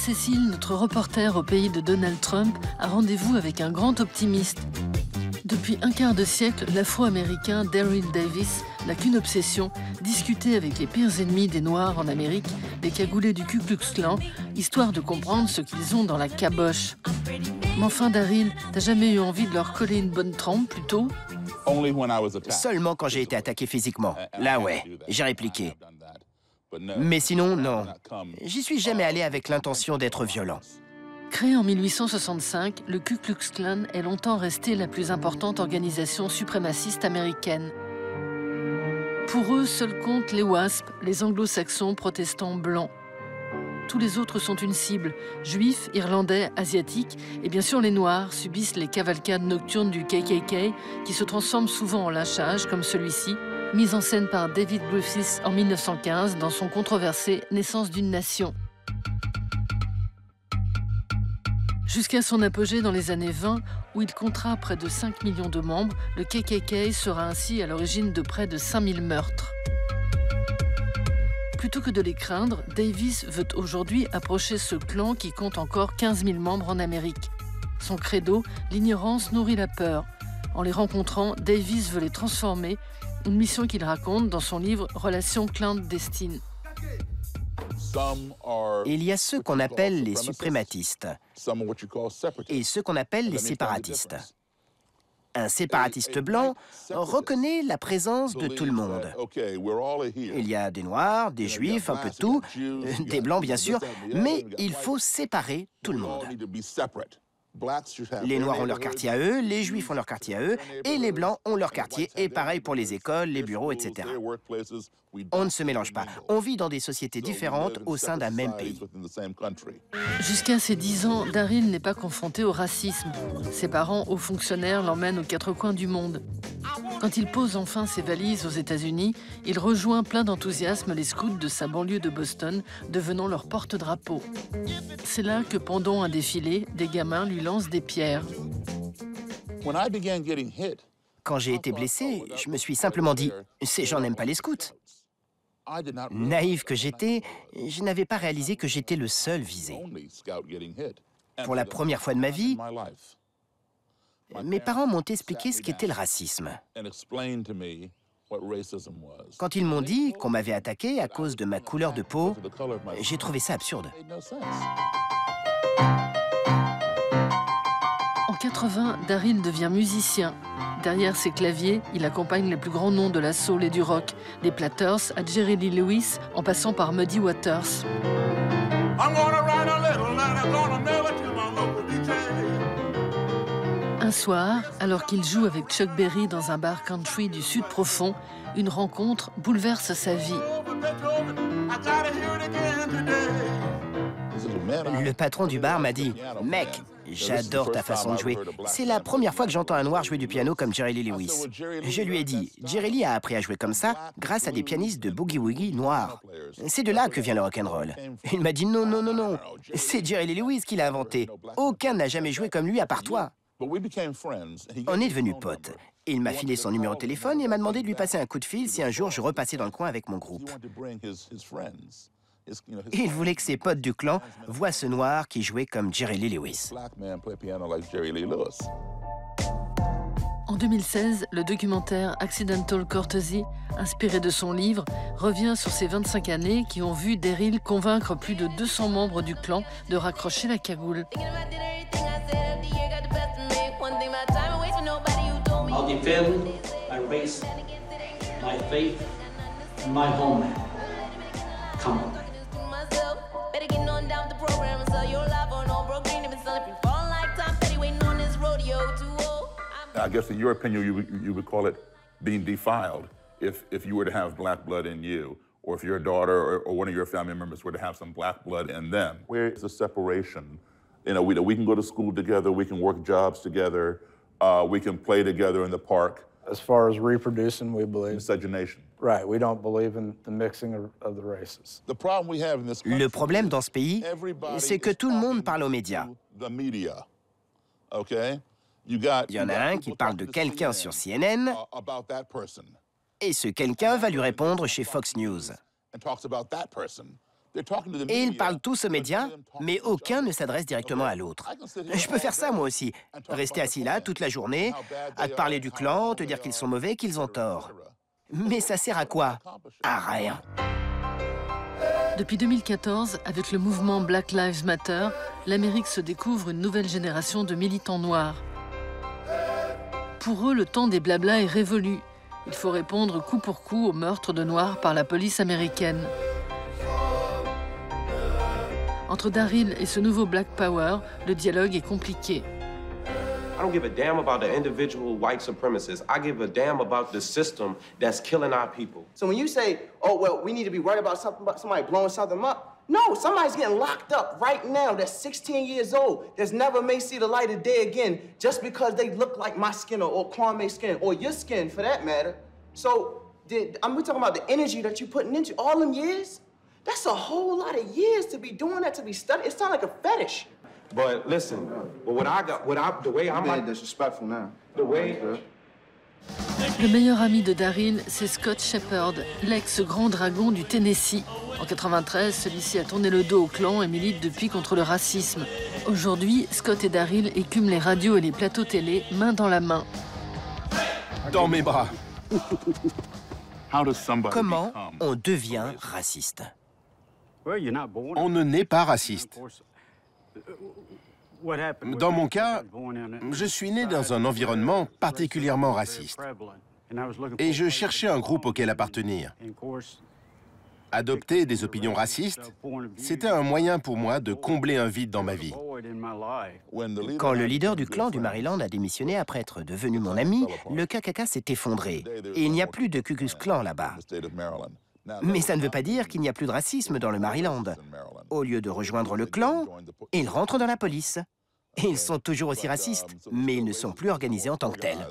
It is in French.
Anne-Cécile, notre reporter au pays de Donald Trump, a rendez-vous avec un grand optimiste. Depuis un quart de siècle, l'Afro-Américain Daryl Davis n'a qu'une obsession, discuter avec les pires ennemis des Noirs en Amérique, les cagoulés du Ku Klux Klan, histoire de comprendre ce qu'ils ont dans la caboche. Mais enfin, Daryl, t'as jamais eu envie de leur coller une bonne trempe, plutôt? Seulement quand j'ai été attaqué physiquement. Là, ouais, j'ai répliqué. Mais sinon, non. J'y suis jamais allé avec l'intention d'être violent. Créé en 1865, le Ku Klux Klan est longtemps resté la plus importante organisation suprémaciste américaine. Pour eux, seuls comptent les WASP, les anglo-saxons protestants blancs. Tous les autres sont une cible. Juifs, Irlandais, Asiatiques et bien sûr les Noirs subissent les cavalcades nocturnes du KKK qui se transforment souvent en lynchage comme celui-ci, mis en scène par David Griffiths en 1915 dans son controversé « Naissance d'une nation ». Jusqu'à son apogée dans les années 20, où il comptera près de 5 millions de membres, le KKK sera ainsi à l'origine de près de 5000 meurtres. Plutôt que de les craindre, Davis veut aujourd'hui approcher ce clan qui compte encore 15 000 membres en Amérique. Son credo, l'ignorance nourrit la peur. En les rencontrant, Davis veut les transformer, une mission qu'il raconte dans son livre « Relations clandestines ». Il y a ceux qu'on appelle les suprématistes et ceux qu'on appelle les séparatistes. Un séparatiste blanc reconnaît la présence de tout le monde. Il y a des Noirs, des Juifs, un peu de tout, des Blancs bien sûr, mais il faut séparer tout le monde. Les Noirs ont leur quartier à eux, les Juifs ont leur quartier à eux, et les Blancs ont leur quartier, et pareil pour les écoles, les bureaux, etc. On ne se mélange pas. On vit dans des sociétés différentes au sein d'un même pays. Jusqu'à ses 10 ans, Daryl n'est pas confronté au racisme. Ses parents, hauts fonctionnaires, l'emmènent aux quatre coins du monde. Quand il pose enfin ses valises aux États-Unis, il rejoint plein d'enthousiasme les scouts de sa banlieue de Boston, devenant leur porte-drapeau. C'est là que, pendant un défilé, des gamins lui lancent des pierres. Quand j'ai été blessé, je me suis simplement dit « ces gens n'aiment pas les scouts ». Naïf que j'étais, je n'avais pas réalisé que j'étais le seul visé. Pour la première fois de ma vie, mes parents m'ont expliqué ce qu'était le racisme. Quand ils m'ont dit qu'on m'avait attaqué à cause de ma couleur de peau, j'ai trouvé ça absurde. En 80, Daryl devient musicien. Derrière ses claviers, il accompagne les plus grands noms de la soul et du rock, des Platters à Jerry Lee Lewis, en passant par Muddy Waters. Un soir, alors qu'il joue avec Chuck Berry dans un bar country du Sud profond, une rencontre bouleverse sa vie. Le patron du bar m'a dit « Mec, j'adore ta façon de jouer. C'est la première fois que j'entends un noir jouer du piano comme Jerry Lee Lewis. » Je lui ai dit « Jerry Lee a appris à jouer comme ça grâce à des pianistes de boogie-woogie noirs. C'est de là que vient le rock'n'roll. » Il m'a dit « Non, non, non, non. C'est Jerry Lee Lewis qui l'a inventé. Aucun n'a jamais joué comme lui à part toi. » On est devenus potes. Il m'a filé son numéro de téléphone et m'a demandé de lui passer un coup de fil si un jour je repassais dans le coin avec mon groupe. Il voulait que ses potes du clan voient ce noir qui jouait comme Jerry Lee Lewis. En 2016, le documentaire Accidental Courtesy, inspiré de son livre, revient sur ces 25 années qui ont vu Daryl convaincre plus de 200 membres du clan de raccrocher la cagoule. I'll defend my race, my faith, and my homeland. Come on. I guess in your opinion, you would call it being defiled if you were to have black blood in you, or if your daughter or one of your family members were to have some black blood in them. Where is the separation? You know, we can go to school together, we can work jobs together, we can play together in the park. As far as reproducing, we believe. Miscegenation. Right, we don't believe in the mixing of the races. Le problème dans ce pays, c'est que tout le monde parle aux médias. Il y en a un qui parle de quelqu'un sur CNN, et ce quelqu'un va lui répondre chez Fox News. Et ils parlent tous aux médias, mais aucun ne s'adresse directement à l'autre. Je peux faire ça moi aussi. Rester assis là toute la journée, à te parler du clan, te dire qu'ils sont mauvais, qu'ils ont tort. Mais ça sert à quoi? À rien. Depuis 2014, avec le mouvement Black Lives Matter, l'Amérique se découvre une nouvelle génération de militants noirs. Pour eux, le temps des blablas est révolu. Il faut répondre coup pour coup au meurtre de Noirs par la police américaine. Entre Daryl et ce nouveau Black Power, le dialogue est compliqué. I don't give a damn about the individual white supremacists. I give a damn about the system that's killing our people. So when you say, oh, well, we need to be worried about somebody blowing something up, no, somebody's getting locked up right now that's 16 years old, that's never may see the light of day again just because they look like my skin or Kwame's skin or your skin for that matter. So we're talking about the energy that you're putting into all them years. That's a whole lot of years to be doing that, to be studying. It sounds like a fetish. But listen, the way I'm being disrespectful now. The way. Le meilleur ami de Daryl, c'est Scott Shepherd, l'ex-grand dragon du Tennessee. En 93, celui-ci a tourné le dos au clan et milite depuis contre le racisme. Aujourd'hui, Scott et Daryl écument les radios et les plateaux télé, main dans la main. Dans mes bras. Comment on devient raciste? On ne naît pas raciste. Dans mon cas, je suis né dans un environnement particulièrement raciste. Et je cherchais un groupe auquel appartenir. Adopter des opinions racistes, c'était un moyen pour moi de combler un vide dans ma vie. Quand le leader du clan du Maryland a démissionné après être devenu mon ami, le KKK s'est effondré. Et il n'y a plus de Ku Klux Klan là-bas. Mais ça ne veut pas dire qu'il n'y a plus de racisme dans le Maryland. Au lieu de rejoindre le clan, ils rentrent dans la police. Ils sont toujours aussi racistes, mais ils ne sont plus organisés en tant que tels.